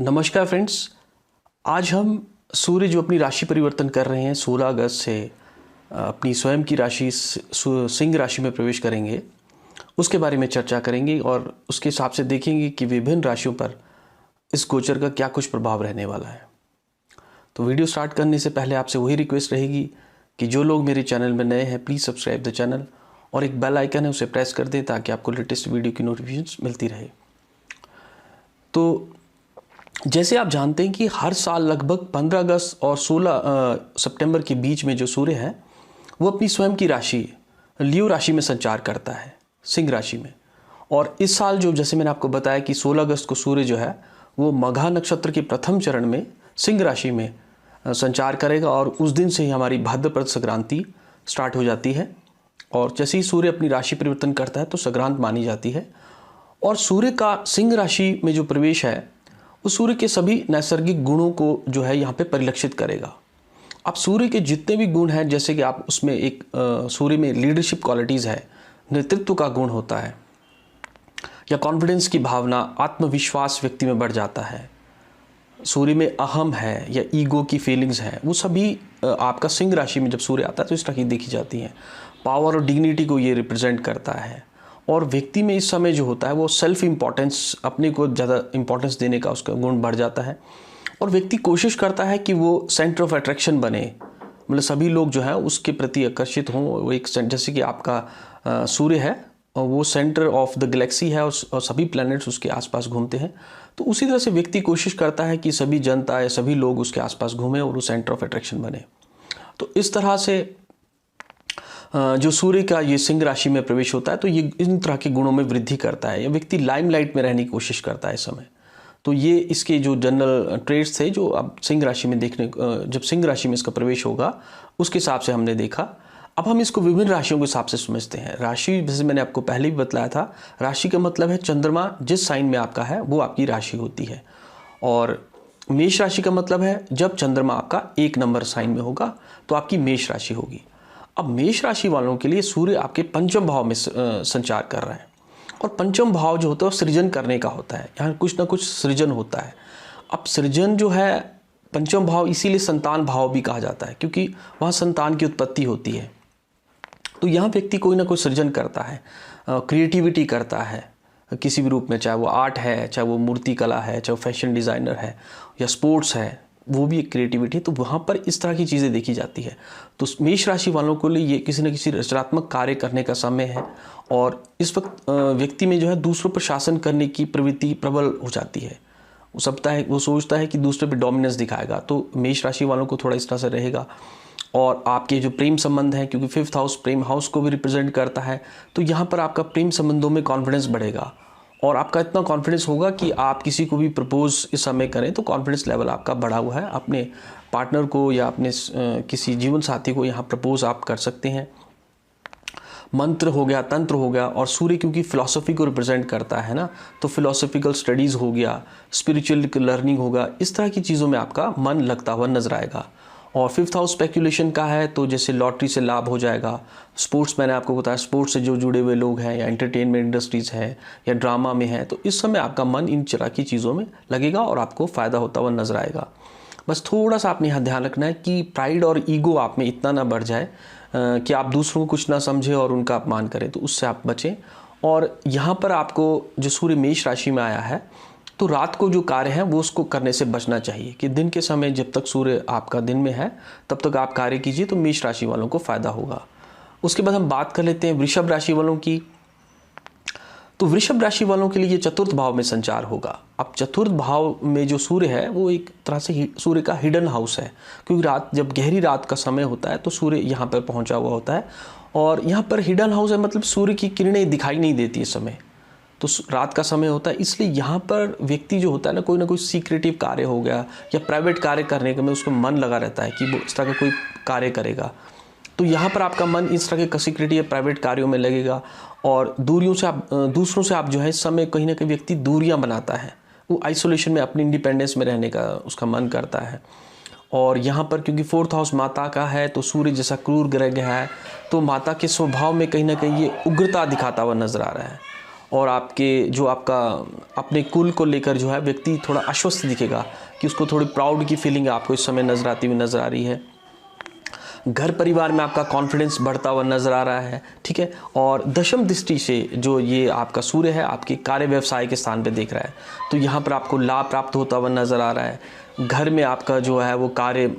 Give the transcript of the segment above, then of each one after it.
नमस्कार फ्रेंड्स। आज हम सूर्य जो अपनी राशि परिवर्तन कर रहे हैं 16 अगस्त से अपनी स्वयं की राशि सिंह राशि में प्रवेश करेंगे, उसके बारे में चर्चा करेंगे और उसके हिसाब से देखेंगे कि विभिन्न राशियों पर इस गोचर का क्या कुछ प्रभाव रहने वाला है। तो वीडियो स्टार्ट करने से पहले आपसे वही रिक्वेस्ट रहेगी कि जो लोग मेरे चैनल में नए हैं प्लीज़ सब्सक्राइब द चैनल और एक बेल आइकन है उसे प्रेस कर दें ताकि आपको लेटेस्ट वीडियो की नोटिफिकेशन मिलती रहे। तो जैसे आप जानते हैं कि हर साल लगभग 15 अगस्त और 16 सितंबर के बीच में जो सूर्य है वो अपनी स्वयं की राशि लियो राशि में संचार करता है, सिंह राशि में। और इस साल जो जैसे मैंने आपको बताया कि 16 अगस्त को सूर्य जो है वो मघा नक्षत्र के प्रथम चरण में सिंह राशि में संचार करेगा और उस दिन से ही हमारी भाद्रपद संक्रांति स्टार्ट हो जाती है। और जैसे ही सूर्य अपनी राशि परिवर्तन करता है तो संक्रांत मानी जाती है। और सूर्य का सिंह राशि में जो प्रवेश है वो सूर्य के सभी नैसर्गिक गुणों को जो है यहाँ पे परिलक्षित करेगा। अब सूर्य के जितने भी गुण हैं, जैसे कि आप उसमें एक सूर्य में लीडरशिप क्वालिटीज़ है, नेतृत्व का गुण होता है या कॉन्फिडेंस की भावना, आत्मविश्वास व्यक्ति में बढ़ जाता है। सूर्य में अहम है या ईगो की फीलिंग्स हैं, वो सभी आपका सिंह राशि में जब सूर्य आता है तो इस तरह की देखी जाती हैं। पावर और डिग्निटी को ये रिप्रेजेंट करता है। और व्यक्ति में इस समय जो होता है वो सेल्फ इम्पोर्टेंस, अपने को ज़्यादा इम्पोर्टेंस देने का उसका गुण बढ़ जाता है। और व्यक्ति कोशिश करता है कि वो सेंटर ऑफ अट्रैक्शन बने, मतलब सभी लोग जो है उसके प्रति आकर्षित हों। वो एक जैसे कि आपका सूर्य है और वो सेंटर ऑफ द गैलेक्सी है और सभी प्लैनेट्स उसके आसपास घूमते हैं। तो उसी तरह से व्यक्ति कोशिश करता है कि सभी जनता या सभी लोग उसके आसपास घूमें और वो सेंटर ऑफ अट्रैक्शन बने। तो इस तरह से जो सूर्य का ये सिंह राशि में प्रवेश होता है तो ये इन तरह के गुणों में वृद्धि करता है। ये व्यक्ति लाइमलाइट में रहने की कोशिश करता है इस समय। तो ये इसके जो जनरल ट्रेड्स थे जो अब सिंह राशि में देखने, जब सिंह राशि में इसका प्रवेश होगा उसके हिसाब से हमने देखा। अब हम इसको विभिन्न राशियों के हिसाब से समझते हैं। राशि जैसे मैंने आपको पहले भी बताया था, राशि का मतलब है चंद्रमा जिस साइन में आपका है वो आपकी राशि होती है। और मेष राशि का मतलब है जब चंद्रमा आपका 1 नंबर साइन में होगा तो आपकी मेष राशि होगी। अब मेष राशि वालों के लिए सूर्य आपके पंचम भाव में संचार कर रहा है और पंचम भाव जो होता है वो सृजन करने का होता है। यहाँ कुछ ना कुछ सृजन होता है। अब सृजन जो है पंचम भाव इसीलिए संतान भाव भी कहा जाता है क्योंकि वहाँ संतान की उत्पत्ति होती है। तो यहाँ व्यक्ति कोई ना कोई सृजन करता है, क्रिएटिविटी करता है किसी भी रूप में, चाहे वो आर्ट है, चाहे वो मूर्ति कला है, चाहे वो फैशन डिज़ाइनर है या स्पोर्ट्स है, वो भी एक क्रिएटिविटी। तो वहाँ पर इस तरह की चीज़ें देखी जाती है। तो मेष राशि वालों के लिए ये किसी न किसी रचनात्मक कार्य करने का समय है। और इस वक्त व्यक्ति में जो है दूसरों पर शासन करने की प्रवृत्ति प्रबल हो जाती है। वो सोचता है कि दूसरे पर डोमिनेंस दिखाएगा। तो मेष राशि वालों को थोड़ा इस तरह से रहेगा। और आपके जो प्रेम संबंध हैं, क्योंकि 5th हाउस प्रेम हाउस को भी रिप्रेजेंट करता है, तो यहाँ पर आपका प्रेम संबंधों में कॉन्फिडेंस बढ़ेगा और आपका इतना कॉन्फिडेंस होगा कि आप किसी को भी प्रपोज इस समय करें तो कॉन्फिडेंस लेवल आपका बढ़ा हुआ है। अपने पार्टनर को या अपने किसी जीवन साथी को यहाँ प्रपोज आप कर सकते हैं। मंत्र हो गया, तंत्र हो गया। और सूर्य क्योंकि फिलॉसफी को रिप्रेजेंट करता है ना, तो फिलॉसफिकल स्टडीज़ हो गया, स्पिरिचुअल लर्निंग होगा, इस तरह की चीज़ों में आपका मन लगता हुआ नजर आएगा। और 5th हाउस स्पेकुलेशन का है तो जैसे लॉटरी से लाभ हो जाएगा। स्पोर्ट्स, मैंने आपको बताया स्पोर्ट्स से जो जुड़े हुए लोग हैं या एंटरटेनमेंट इंडस्ट्रीज़ है या ड्रामा में है, तो इस समय आपका मन इन तरह की चीज़ों में लगेगा और आपको फ़ायदा होता हुआ नजर आएगा। बस थोड़ा सा आपने यहाँ ध्यान रखना है कि प्राइड और ईगो आप में इतना ना बढ़ जाए कि आप दूसरों को कुछ ना समझें और उनका अपमान करें, तो उससे आप बचें। और यहाँ पर आपको जो सूर्य मेष राशि में आया है तो रात को जो कार्य है वो उसको करने से बचना चाहिए कि दिन के समय जब तक सूर्य आपका दिन में है तब तक आप कार्य कीजिए, तो मेष राशि वालों को फ़ायदा होगा। उसके बाद हम बात कर लेते हैं वृषभ राशि वालों की। तो वृषभ राशि वालों के लिए ये चतुर्थ भाव में संचार होगा। अब चतुर्थ भाव में जो सूर्य है वो एक तरह से सूर्य का हिडन हाउस है, क्योंकि रात जब गहरी रात का समय होता है तो सूर्य यहाँ पर पहुँचा हुआ होता है। और यहाँ पर हिडन हाउस है मतलब सूर्य की किरणें दिखाई नहीं देती इस समय, तो रात का समय होता है। इसलिए यहाँ पर व्यक्ति जो होता है ना कोई सीक्रेटिव कार्य हो गया या प्राइवेट कार्य करने का में उसको मन लगा रहता है कि वो इस तरह का कोई कार्य करेगा। तो यहाँ पर आपका मन इस तरह के सीक्रेटिव या प्राइवेट कार्यों में लगेगा। और दूसरों से आप जो है इस समय कहीं ना कहीं व्यक्ति दूरियाँ बनाता है, वो आइसोलेशन में अपनी इंडिपेंडेंस में रहने का उसका मन करता है। और यहाँ पर क्योंकि 4th हाउस माता का है तो सूर्य जैसा क्रूर ग्रह है तो माता के स्वभाव में कहीं ना कहीं ये उग्रता दिखाता हुआ नजर आ रहा है। और आपके जो आपका अपने कुल को लेकर जो है व्यक्ति थोड़ा आश्वस्त दिखेगा कि उसको थोड़ी प्राउड की फीलिंग आपको इस समय नज़र आती हुई नज़र आ रही है। घर परिवार में आपका कॉन्फिडेंस बढ़ता हुआ नज़र आ रहा है, ठीक है। और दशम दृष्टि से जो ये आपका सूर्य है आपके कार्य व्यवसाय के स्थान पे देख रहा है, तो यहाँ पर आपको लाभ प्राप्त होता हुआ नज़र आ रहा है। घर में आपका जो है वो कार्य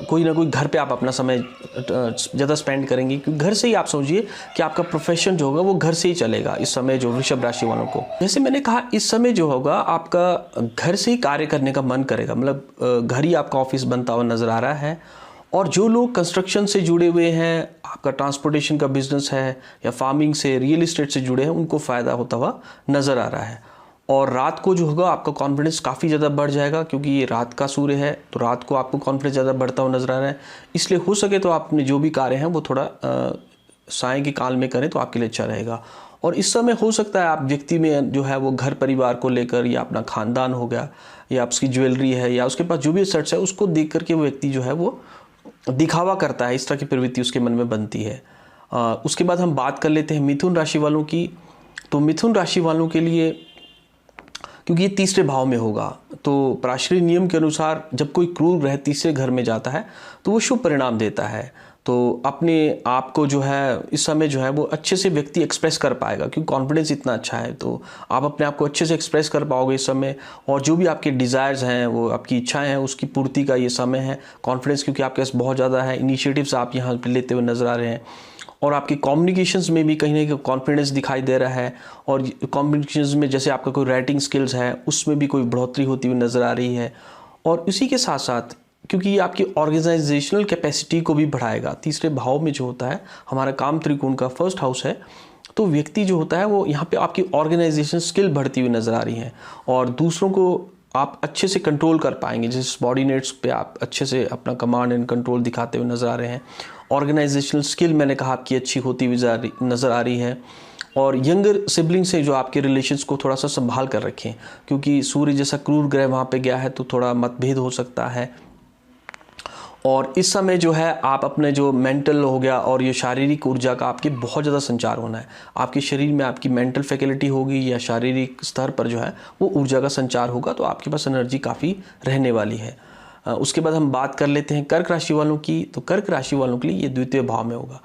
कोई ना कोई घर पे आप अपना समय ज़्यादा स्पेंड करेंगे, क्योंकि घर से ही आप समझिए कि आपका प्रोफेशन जो होगा वो घर से ही चलेगा इस समय जो वृषभ राशि वालों को। जैसे मैंने कहा, इस समय जो होगा आपका घर से ही कार्य करने का मन करेगा, मतलब घर ही आपका ऑफिस बनता हुआ नज़र आ रहा है। और जो लोग कंस्ट्रक्शन से जुड़े हुए हैं, आपका ट्रांसपोर्टेशन का बिजनेस है या फार्मिंग से, रियल एस्टेट से जुड़े हैं, उनको फ़ायदा होता हुआ नज़र आ रहा है। और रात को जो होगा आपका कॉन्फिडेंस काफ़ी ज़्यादा बढ़ जाएगा, क्योंकि ये रात का सूर्य है, तो रात को आपको कॉन्फिडेंस ज़्यादा बढ़ता हुआ नज़र आ रहा है। इसलिए हो सके तो आपने जो भी कार्य हैं वो थोड़ा साय के काल में करें तो आपके लिए अच्छा रहेगा। और इस समय हो सकता है आप व्यक्ति में जो है वो घर परिवार को लेकर, या अपना खानदान हो गया, या उसकी ज्वेलरी है, या उसके पास जो भी एसेट्स है, उसको देख करके वो व्यक्ति जो है वो दिखावा करता है, इस तरह की प्रवृत्ति उसके मन में बनती है। उसके बाद हम बात कर लेते हैं मिथुन राशि वालों की। तो मिथुन राशि वालों के लिए, क्योंकि ये तीसरे भाव में होगा, तो पराशरी नियम के अनुसार जब कोई क्रूर ग्रह तीसरे घर में जाता है तो वो शुभ परिणाम देता है। तो अपने आप को जो है इस समय जो है वो अच्छे से व्यक्ति एक्सप्रेस कर पाएगा, क्योंकि कॉन्फिडेंस इतना अच्छा है, तो आप अपने आप को अच्छे से एक्सप्रेस कर पाओगे इस समय। और जो भी आपके डिज़ायर्स हैं, वो आपकी इच्छाएं हैं, उसकी पूर्ति का ये समय है। कॉन्फिडेंस क्योंकि आपके पास बहुत ज़्यादा है, इनिशिएटिव्स आप यहाँ पर लेते हुए नज़र आ रहे हैं। और आपकी कम्युनिकेशंस में भी कहीं ना कहीं कॉन्फिडेंस दिखाई दे रहा है। और कम्युनिकेशंस में जैसे आपका कोई राइटिंग स्किल्स है, उसमें भी कोई बढ़ोतरी होती हुई नज़र आ रही है। और इसी के साथ साथ क्योंकि ये आपकी ऑर्गेनाइजेशनल कैपेसिटी को भी बढ़ाएगा। तीसरे भाव में जो होता है हमारा काम त्रिकोण का फर्स्ट हाउस है, तो व्यक्ति जो होता है वो यहाँ पे आपकी ऑर्गेनाइजेशन स्किल बढ़ती हुई नज़र आ रही है। और दूसरों को आप अच्छे से कंट्रोल कर पाएंगे, जैसे सबॉर्डिनेट्स पे आप अच्छे से अपना कमांड एंड कंट्रोल दिखाते हुए नज़र आ रहे हैं। ऑर्गेनाइजेशनल स्किल मैंने कहा आपकी अच्छी होती हुई नज़र आ रही है। और यंगर सिबलिंग से जो आपके रिलेशंस को थोड़ा सा संभाल कर रखें, क्योंकि सूर्य जैसा क्रूर ग्रह वहाँ पे गया है, तो थोड़ा मतभेद हो सकता है। और इस समय जो है आप अपने जो मेंटल हो गया और ये शारीरिक ऊर्जा का आपके बहुत ज़्यादा संचार होना है। आपके शरीर में आपकी मेंटल फैकल्टी होगी या शारीरिक स्तर पर जो है वो ऊर्जा का संचार होगा, तो आपके पास एनर्जी काफ़ी रहने वाली है। उसके बाद हम बात कर लेते हैं कर्क राशि वालों की। तो कर्क राशि वालों के लिए ये द्वितीय भाव में होगा।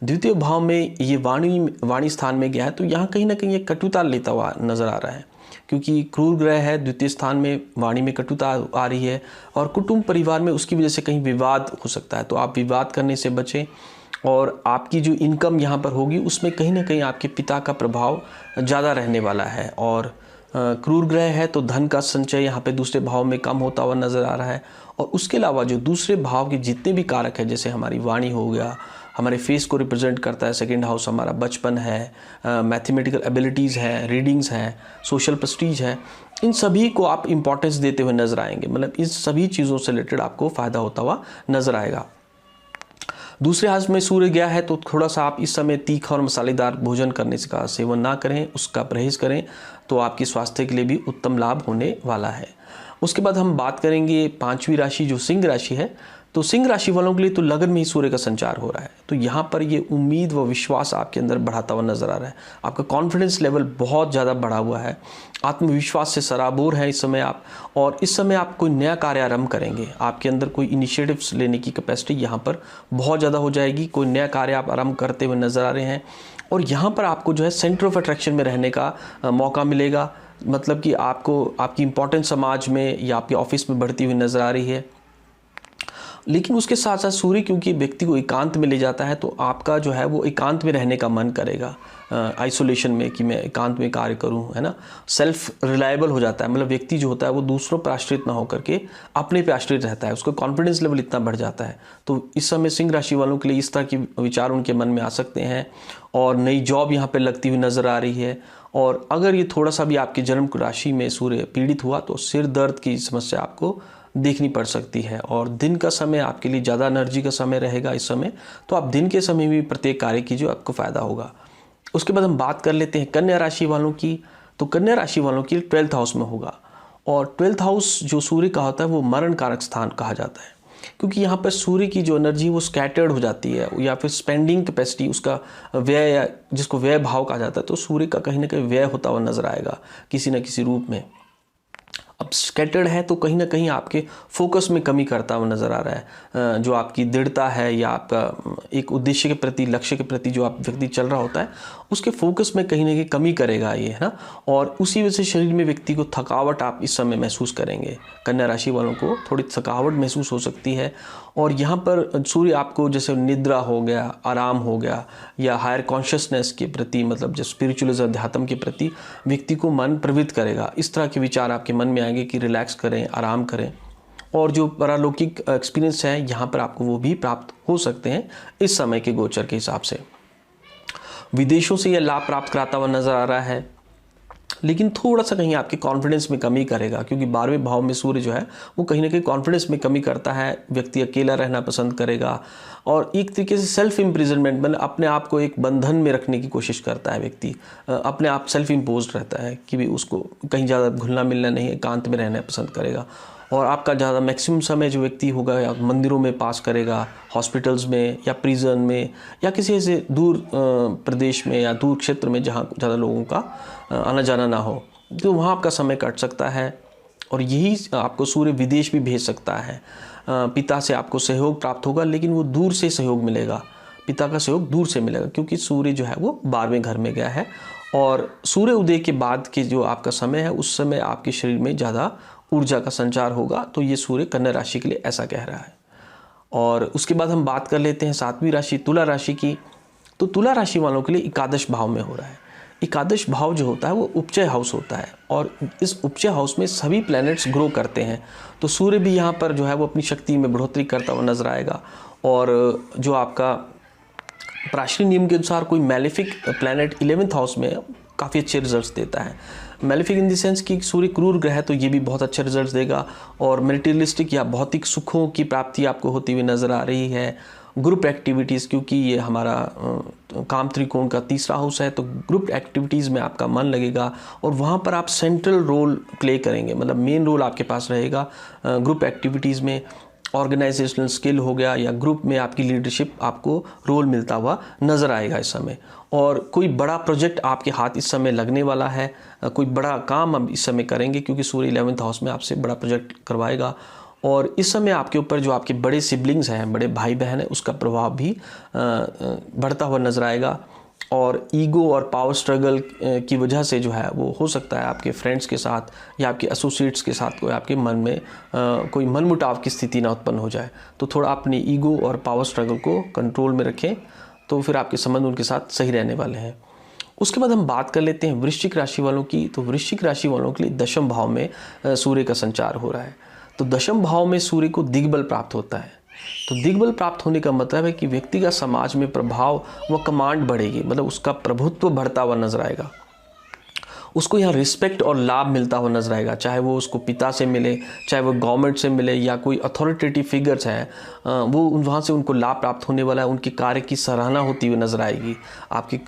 द्वितीय भाव में ये वाणी स्थान में गया है, तो यहाँ कहीं ना कहीं एक कटुता लेता हुआ नज़र आ रहा है, क्योंकि क्रूर ग्रह है, द्वितीय स्थान में वाणी में कटुता आ रही है। और कुटुंब परिवार में उसकी वजह से कहीं विवाद हो सकता है, तो आप विवाद करने से बचें। और आपकी जो इनकम यहाँ पर होगी उसमें कहीं ना कहीं आपके पिता का प्रभाव ज़्यादा रहने वाला है। और क्रूर ग्रह है तो धन का संचय यहाँ पे दूसरे भाव में कम होता हुआ नज़र आ रहा है। और उसके अलावा जो दूसरे भाव के जितने भी कारक हैं, जैसे हमारी वाणी हो गया, हमारे फेस को रिप्रेजेंट करता है, सेकंड हाउस हमारा बचपन है, मैथमेटिकल एबिलिटीज़ है, रीडिंग्स हैं, सोशल प्रेस्टीज है, इन सभी को आप इंपॉर्टेंस देते हुए नज़र आएंगे। मतलब इन सभी चीज़ों से रिलेटेड आपको फ़ायदा होता हुआ नज़र आएगा। दूसरे हाउस में सूर्य गया है, तो थोड़ा सा आप इस समय तीखा और मसालेदार भोजन करने का सेवन ना करें, उसका परहेज़ करें, तो आपकी स्वास्थ्य के लिए भी उत्तम लाभ होने वाला है। उसके बाद हम बात करेंगे पांचवी राशि जो सिंह राशि है। तो सिंह राशि वालों के लिए तो लगन में ही सूर्य का संचार हो रहा है, तो यहाँ पर ये उम्मीद व विश्वास आपके अंदर बढ़ाता हुआ नज़र आ रहा है। आपका कॉन्फिडेंस लेवल बहुत ज़्यादा बढ़ा हुआ है, आत्मविश्वास से सराबोर है इस समय आप। और इस समय आप कोई नया कार्य आरंभ करेंगे, आपके अंदर कोई इनिशिएटिव्स लेने की कैपेसिटी यहाँ पर बहुत ज़्यादा हो जाएगी। कोई नया कार्य आप आरंभ करते हुए नज़र आ रहे हैं, और यहाँ पर आपको जो है सेंटर ऑफ अट्रैक्शन में रहने का मौका मिलेगा। मतलब कि आपको आपकी इंपॉर्टेंस समाज में या आपके ऑफिस में बढ़ती हुई नज़र आ रही है। लेकिन उसके साथ साथ सूर्य क्योंकि व्यक्ति को एकांत में ले जाता है, तो आपका जो है वो एकांत में रहने का मन करेगा, आइसोलेशन में, कि मैं एकांत में कार्य करूं, है ना। सेल्फ रिलायबल हो जाता है, मतलब व्यक्ति जो होता है वो दूसरों पर आश्रित ना होकर के अपने पे आश्रित रहता है, उसका कॉन्फिडेंस लेवल इतना बढ़ जाता है। तो इस समय सिंह राशि वालों के लिए इस तरह के विचार उनके मन में आ सकते हैं। और नई जॉब यहाँ पर लगती हुई नज़र आ रही है। और अगर ये थोड़ा सा भी आपकी जन्म राशि में सूर्य पीड़ित हुआ, तो सिर दर्द की समस्या आपको देखनी पड़ सकती है। और दिन का समय आपके लिए ज़्यादा एनर्जी का समय रहेगा इस समय, तो आप दिन के समय भी प्रत्येक कार्य कीजिए, आपको फ़ायदा होगा। उसके बाद हम बात कर लेते हैं कन्या राशि वालों की। तो कन्या राशि वालों के लिए 12th हाउस में होगा। और 12th हाउस जो सूर्य का होता है वो मरण कारक स्थान कहा जाता है। क्योंकि यहाँ पर सूर्य की जो एनर्जी वो स्कैटर्ड हो जाती है, या फिर स्पेंडिंग कैपेसिटी, उसका व्यय, या जिसको व्यय भाव कहा जाता है, तो सूर्य का कहीं ना कहीं व्यय होता हुआ नजर आएगा किसी न किसी रूप में। अब स्कैटर्ड है तो कहीं ना कहीं आपके फोकस में कमी करता हुआ नज़र आ रहा है। जो आपकी दृढ़ता है या आपका एक उद्देश्य के प्रति, लक्ष्य के प्रति जो आप व्यक्ति चल रहा होता है, उसके फोकस में कहीं ना कहीं कमी करेगा ये, है ना। और उसी वजह से शरीर में व्यक्ति को थकावट आप इस समय महसूस करेंगे। कन्या राशि वालों को थोड़ी थकावट महसूस हो सकती है। और यहाँ पर सूर्य आपको जैसे निद्रा हो गया, आराम हो गया, या हायर कॉन्शियसनेस के प्रति, मतलब जो स्पिरिचुअलिज्म, अध्यात्म के प्रति व्यक्ति को मन प्रवृत्त करेगा। इस तरह के विचार आपके मन में आएंगे कि रिलैक्स करें, आराम करें। और जो पारलौकिक एक्सपीरियंस है यहाँ पर आपको वो भी प्राप्त हो सकते हैं इस समय के गोचर के हिसाब से। विदेशों से यह लाभ प्राप्त कराता हुआ नजर आ रहा है, लेकिन थोड़ा सा कहीं आपके कॉन्फिडेंस में कमी करेगा, क्योंकि 12वें भाव में सूर्य जो है वो कहीं ना कहीं कॉन्फिडेंस में कमी करता है। व्यक्ति अकेला रहना पसंद करेगा, और एक तरीके से सेल्फ इम्प्रिजनमेंट, मतलब अपने आप को एक बंधन में रखने की कोशिश करता है व्यक्ति। अपने आप सेल्फ इम्पोज रहता है कि भी उसको कहीं ज़्यादा घुलना मिलना नहीं है, एकांत में रहना पसंद करेगा। और आपका ज़्यादा मैक्सिमम समय जो व्यक्ति होगा या मंदिरों में पास करेगा, हॉस्पिटल्स में या प्रिजन में, या किसी ऐसे दूर प्रदेश में या दूर क्षेत्र में जहाँ ज़्यादा लोगों का आना जाना ना हो, तो वहाँ आपका समय कट सकता है। और यही आपको सूर्य विदेश भी भेज सकता है। पिता से आपको सहयोग प्राप्त होगा, लेकिन वो दूर से सहयोग मिलेगा, पिता का सहयोग दूर से मिलेगा, क्योंकि सूर्य जो है वो 12वें घर में गया है। और सूर्य उदय के बाद के जो आपका समय है, उस समय आपके शरीर में ज़्यादा ऊर्जा का संचार होगा। तो ये सूर्य कन्या राशि के लिए ऐसा कह रहा है। और उसके बाद हम बात कर लेते हैं 7वीं राशि तुला राशि की। तो तुला राशि वालों के लिए एकादश भाव में हो रहा है। एकादश भाव जो होता है वो उपचय हाउस होता है, और इस उपचय हाउस में सभी प्लैनेट्स ग्रो करते हैं। तो सूर्य भी यहाँ पर जो है वो अपनी शक्ति में बढ़ोतरी करता हुआ नजर आएगा। और जो आपका प्राचीन नियम के अनुसार कोई मैलेफिक प्लैनेट 11th हाउस में काफ़ी अच्छे रिजल्ट्स देता है। मैलेफिक इन द सेंस कि सूर्य क्रूर ग्रह है, तो ये भी बहुत अच्छे रिजल्ट्स देगा। और मटेरियलिस्टिक या भौतिक सुखों की प्राप्ति आपको होती हुई नज़र आ रही है। ग्रुप एक्टिविटीज़, क्योंकि ये हमारा काम त्रिकोण का तीसरा हाउस है, तो ग्रुप एक्टिविटीज़ में आपका मन लगेगा और वहाँ पर आप सेंट्रल रोल प्ले करेंगे, मतलब मेन रोल आपके पास रहेगा ग्रुप एक्टिविटीज़ में। ऑर्गेनाइजेशनल स्किल हो गया या ग्रुप में आपकी लीडरशिप आपको रोल मिलता हुआ नज़र आएगा इस समय। और कोई बड़ा प्रोजेक्ट आपके हाथ इस समय लगने वाला है, कोई बड़ा काम आप इस समय करेंगे, क्योंकि सूर्य 11th हाउस में आपसे बड़ा प्रोजेक्ट करवाएगा। और इस समय आपके ऊपर जो आपके बड़े सिबलिंग्स हैं, बड़े भाई बहन हैं, उसका प्रभाव भी बढ़ता हुआ नजर आएगा। और ईगो और पावर स्ट्रगल की वजह से जो है वो हो सकता है आपके फ्रेंड्स के साथ या आपके एसोसिएट्स के साथ कोई आपके मन में कोई मनमुटाव की स्थिति ना उत्पन्न हो जाए। तो थोड़ा अपने ईगो और पावर स्ट्रगल को कंट्रोल में रखें, तो फिर आपके संबंध उनके साथ सही रहने वाले हैं। उसके बाद हम बात कर लेते हैं वृश्चिक राशि वालों की। तो वृश्चिक राशि वालों के लिए दशम भाव में सूर्य का संचार हो रहा है। तो दशम भाव में सूर्य को दिग्बल प्राप्त होता है। तो दिग्बल प्राप्त होने का मतलब है कि व्यक्ति का समाज में प्रभाव व कमांड बढ़ेगी, मतलब उसका प्रभुत्व बढ़ता हुआ नजर आएगा। उसको यहाँ रिस्पेक्ट और लाभ मिलता हुआ नजर आएगा, चाहे वो उसको पिता से मिले, चाहे वो गवर्नमेंट से मिले, या कोई अथॉरिटेटिव फिगर्स हैं वो वहाँ से उनको लाभ प्राप्त होने वाला है। उनके कार्य की सराहना होती हुई नजर आएगी, आपके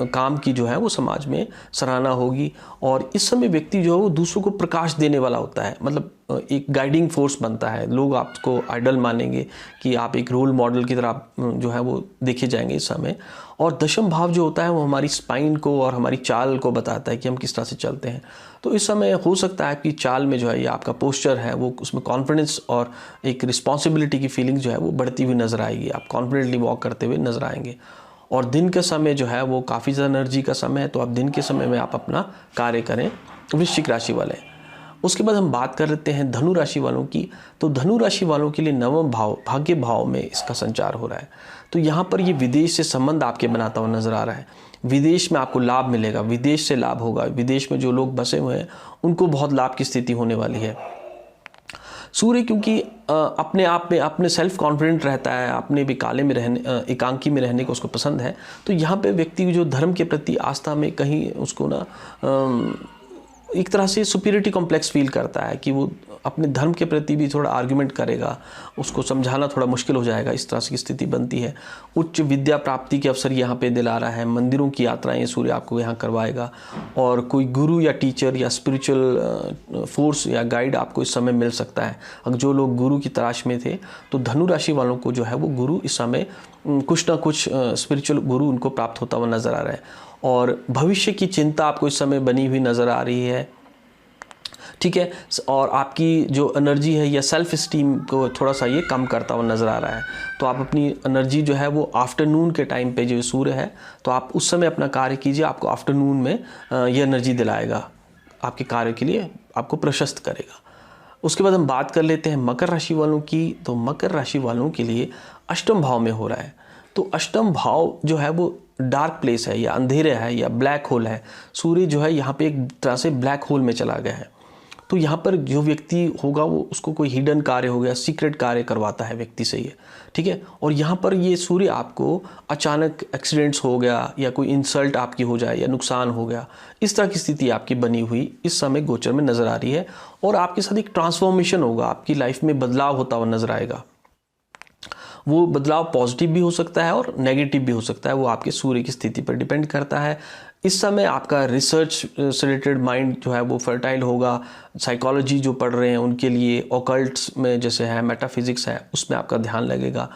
काम की जो है वो समाज में सराहना होगी। और इस समय व्यक्ति जो है वो दूसरों को प्रकाश देने वाला होता है, मतलब एक गाइडिंग फोर्स बनता है। लोग आपको आइडल मानेंगे कि आप एक रोल मॉडल की तरह जो है वो देखे जाएंगे इस समय। और दशम भाव जो होता है वो हमारी स्पाइन को और हमारी चाल को बताता है कि हम किस तरह से चलते हैं। तो इस समय हो सकता है कि चाल में जो है या आपका पोस्चर है वो उसमें कॉन्फिडेंस और एक रिस्पॉन्सिबिलिटी की फीलिंग जो है वो बढ़ती हुई नजर आएगी। आप कॉन्फिडेंटली वॉक करते हुए नजर आएंगे। और दिन का समय जो है वो काफ़ी ज़्यादा एनर्जी का समय है, तो आप दिन के समय में आप अपना कार्य करें, वृश्चिक राशि वाले। उसके बाद हम बात कर लेते हैं धनु राशि वालों की। तो धनु राशि वालों के लिए नवम भाव, भाग्य भाव में इसका संचार हो रहा है। तो यहाँ पर ये विदेश से संबंध आपके बनाता हुआ नजर आ रहा है। विदेश में आपको लाभ मिलेगा, विदेश से लाभ होगा। विदेश में जो लोग बसे हुए हैं उनको बहुत लाभ की स्थिति होने वाली है। सूर्य क्योंकि अपने आप में अपने सेल्फ कॉन्फिडेंट रहता है, अपने विकाले में रहने, एकांकी में रहने को उसको पसंद है। तो यहाँ पे व्यक्ति जो धर्म के प्रति आस्था में कहीं उसको ना एक तरह से सुपीरियरिटी कॉम्प्लेक्स फील करता है कि वो अपने धर्म के प्रति भी थोड़ा आर्ग्यूमेंट करेगा, उसको समझाना थोड़ा मुश्किल हो जाएगा, इस तरह की स्थिति बनती है। उच्च विद्या प्राप्ति के अवसर यहाँ पे दिला रहा है, मंदिरों की यात्राएं सूर्य आपको यहाँ करवाएगा, और कोई गुरु या टीचर या स्पिरिचुअल फोर्स या गाइड आपको इस समय मिल सकता है। अगर जो लोग गुरु की तलाश में थे तो धनु राशि वालों को जो है वो गुरु इस समय कुछ ना कुछ स्पिरिचुअल गुरु उनको प्राप्त होता हुआ नज़र आ रहा है। और भविष्य की चिंता आपको इस समय बनी हुई नज़र आ रही है, ठीक है। और आपकी जो एनर्जी है या सेल्फ स्टीम को थोड़ा सा ये कम करता हुआ नज़र आ रहा है। तो आप अपनी एनर्जी जो है वो आफ्टरनून के टाइम पे जो सूर्य है, तो आप उस समय अपना कार्य कीजिए, आपको आफ्टरनून में ये एनर्जी दिलाएगा, आपके कार्य के लिए आपको प्रशस्त करेगा। उसके बाद हम बात कर लेते हैं मकर राशि वालों की। तो मकर राशि वालों के लिए अष्टम भाव में हो रहा है। तो अष्टम भाव जो है वो डार्क प्लेस है या अंधेरे है या ब्लैक होल है। सूर्य जो है यहाँ पे एक तरह से ब्लैक होल में चला गया है। तो यहाँ पर जो व्यक्ति होगा वो उसको कोई हिडन कार्य हो गया, सीक्रेट कार्य करवाता है व्यक्ति से ये, ठीक है। और यहाँ पर ये सूर्य आपको अचानक एक्सीडेंट्स हो गया या कोई इंसल्ट आपकी हो जाए या नुकसान हो गया, इस तरह की स्थिति आपकी बनी हुई इस समय गोचर में नज़र आ रही है। और आपके साथ एक ट्रांसफॉर्मेशन होगा, आपकी लाइफ में बदलाव होता हुआ नज़र आएगा। वो बदलाव पॉजिटिव भी हो सकता है और नेगेटिव भी हो सकता है, वो आपके सूर्य की स्थिति पर डिपेंड करता है। इस समय आपका रिसर्च से रिलेटेड माइंड जो है वो फर्टाइल होगा। साइकोलॉजी जो पढ़ रहे हैं उनके लिए, ऑकल्ट्स में जैसे है, मेटाफिजिक्स है, उसमें आपका ध्यान लगेगा।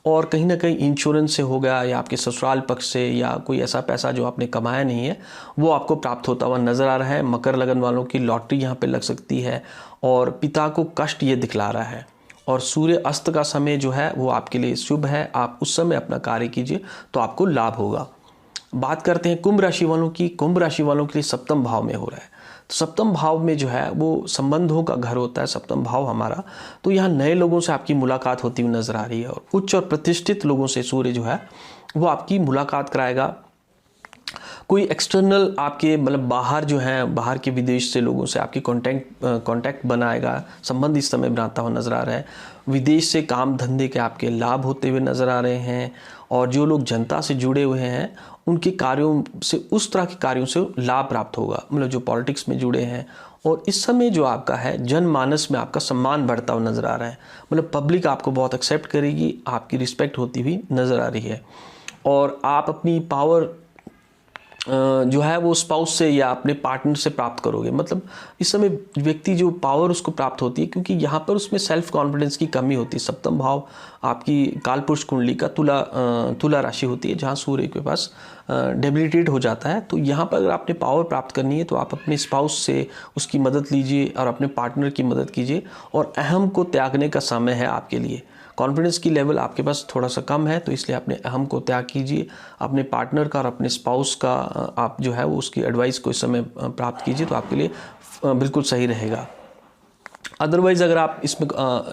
और कहीं ना कहीं इंश्योरेंस से हो गया या आपके ससुराल पक्ष से या कोई ऐसा पैसा जो आपने कमाया नहीं है वो आपको प्राप्त होता हुआ नज़र आ रहा है। मकर लगन वालों की लॉटरी यहाँ पे लग सकती है और पिता को कष्ट ये दिखला रहा है। और सूर्य अस्त का समय जो है वो आपके लिए शुभ है, आप उस समय अपना कार्य कीजिए तो आपको लाभ होगा। बात करते हैं कुंभ राशि वालों की। कुंभ राशि वालों के लिए सप्तम भाव में हो रहा है। तो सप्तम भाव में जो है वो संबंधों का घर होता है सप्तम भाव हमारा। तो यहाँ नए लोगों से आपकी मुलाकात होती हुई नजर आ रही है और उच्च और प्रतिष्ठित लोगों से सूर्य जो है वो आपकी मुलाकात कराएगा। कोई एक्सटर्नल आपके मतलब बाहर जो है, बाहर के विदेश से लोगों से आपकी कांटेक्ट बनाएगा, संबंध इस समय बनाता हुआ नज़र आ रहा है। विदेश से काम धंधे के आपके लाभ होते हुए नज़र आ रहे हैं। और जो लोग जनता से जुड़े हुए हैं उनके कार्यों से, उस तरह के कार्यों से लाभ प्राप्त होगा, मतलब जो पॉलिटिक्स में जुड़े हैं। और इस समय जो आपका है जनमानस में आपका सम्मान बढ़ता हुआ नज़र आ रहा है, मतलब पब्लिक आपको बहुत एक्सेप्ट करेगी, आपकी रिस्पेक्ट होती हुई नज़र आ रही है। और आप अपनी पावर जो है वो स्पाउस से या अपने पार्टनर से प्राप्त करोगे। मतलब इस समय व्यक्ति जो पावर उसको प्राप्त होती है, क्योंकि यहाँ पर उसमें सेल्फ कॉन्फिडेंस की कमी होती है। सप्तम भाव आपकी कालपुरुष कुंडली का तुला राशि होती है, जहाँ सूर्य के पास डेबिलिटेट हो जाता है। तो यहाँ पर अगर आपने पावर प्राप्त करनी है तो आप अपने स्पाउस से उसकी मदद लीजिए और अपने पार्टनर की मदद कीजिए। और अहम को त्यागने का समय है आपके लिए। कॉन्फिडेंस की लेवल आपके पास थोड़ा सा कम है, तो इसलिए अपने अहम को त्याग कीजिए। अपने पार्टनर का और अपने स्पाउस का आप जो है वो उसकी एडवाइस को इस समय प्राप्त कीजिए तो आपके लिए बिल्कुल सही रहेगा। अदरवाइज़ अगर आप इसमें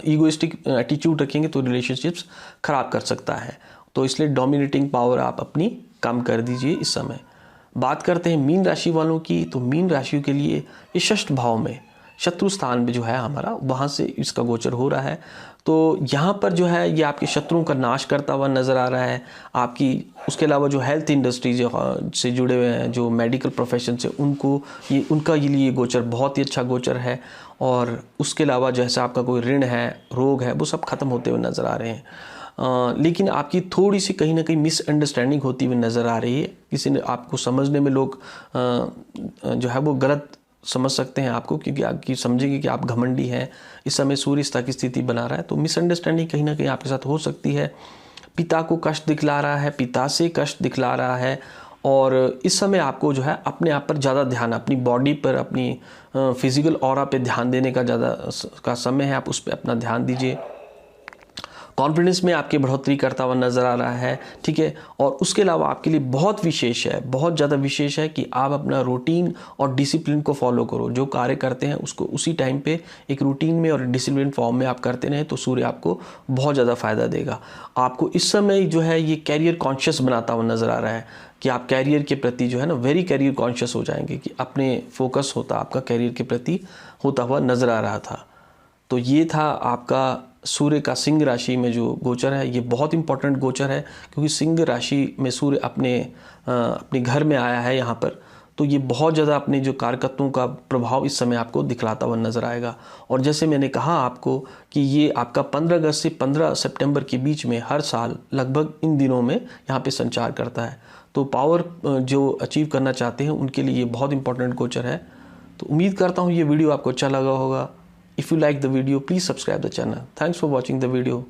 ईगोइस्टिक एटीट्यूड रखेंगे तो रिलेशनशिप्स खराब कर सकता है। तो इसलिए डोमिनेटिंग पावर आप अपनी कम कर दीजिए इस समय। बात करते हैं मीन राशि वालों की। तो मीन राशि के लिए ये षष्ठ भाव में शत्रु स्थान में जो है हमारा, वहाँ से इसका गोचर हो रहा है। तो यहाँ पर जो है ये आपके शत्रुओं का नाश करता हुआ नज़र आ रहा है। आपकी उसके अलावा जो हेल्थ इंडस्ट्री से जुड़े हुए हैं, जो मेडिकल प्रोफेशन से, उनका ये लिए गोचर बहुत ही अच्छा गोचर है। और उसके अलावा जैसे आपका कोई ऋण है, रोग है, वो सब खत्म होते हुए नज़र आ रहे हैं। लेकिन आपकी थोड़ी सी कहीं ना कहीं मिसअंडरस्टैंडिंग होती हुई नज़र आ रही है। किसी ने आपको समझने में लोग जो है वो गलत समझ सकते हैं आपको, क्योंकि आपकी समझेंगे कि आप घमंडी हैं। इस समय सूर्य इस तरह की स्थिति बना रहा है, तो मिसअंडरस्टैंडिंग कहीं ना कहीं आपके साथ हो सकती है। पिता को कष्ट दिखला रहा है, पिता से कष्ट दिखला रहा है। और इस समय आपको जो है अपने आप पर ज़्यादा ध्यान, अपनी बॉडी पर, अपनी फिजिकल ऑरा पे ध्यान देने का ज़्यादा का समय है, आप उस पर अपना ध्यान दीजिए। कॉन्फिडेंस में आपकी बढ़ोतरी करता हुआ नज़र आ रहा है, ठीक है। और उसके अलावा आपके लिए बहुत विशेष है, बहुत ज़्यादा विशेष है कि आप अपना रूटीन और डिसिप्लिन को फॉलो करो। जो कार्य करते हैं उसको उसी टाइम पे एक रूटीन में और डिसिप्लिन फॉर्म में आप करते रहें तो सूर्य आपको बहुत ज़्यादा फ़ायदा देगा। आपको इस समय जो है ये कैरियर कॉन्शियस बनाता हुआ नज़र आ रहा है कि आप कैरियर के प्रति जो है ना वेरी कैरियर कॉन्शियस हो जाएंगे, कि अपने फोकस होता आपका कैरियर के प्रति होता हुआ नज़र आ रहा था। तो ये था आपका सूर्य का सिंह राशि में जो गोचर है। ये बहुत इंपॉर्टेंट गोचर है क्योंकि सिंह राशि में सूर्य अपने घर में आया है यहाँ पर। तो ये बहुत ज़्यादा अपने जो कारकत्वों का प्रभाव इस समय आपको दिखलाता हुआ नज़र आएगा। और जैसे मैंने कहा आपको कि ये आपका 15 अगस्त से 15 सितंबर के बीच में हर साल लगभग इन दिनों में यहाँ पे संचार करता है। तो पावर जो अचीव करना चाहते हैं उनके लिए ये बहुत इंपॉर्टेंट गोचर है। तो उम्मीद करता हूँ ये वीडियो आपको अच्छा लगा होगा। If you like the video please subscribe the channel. Thanks for watching the video.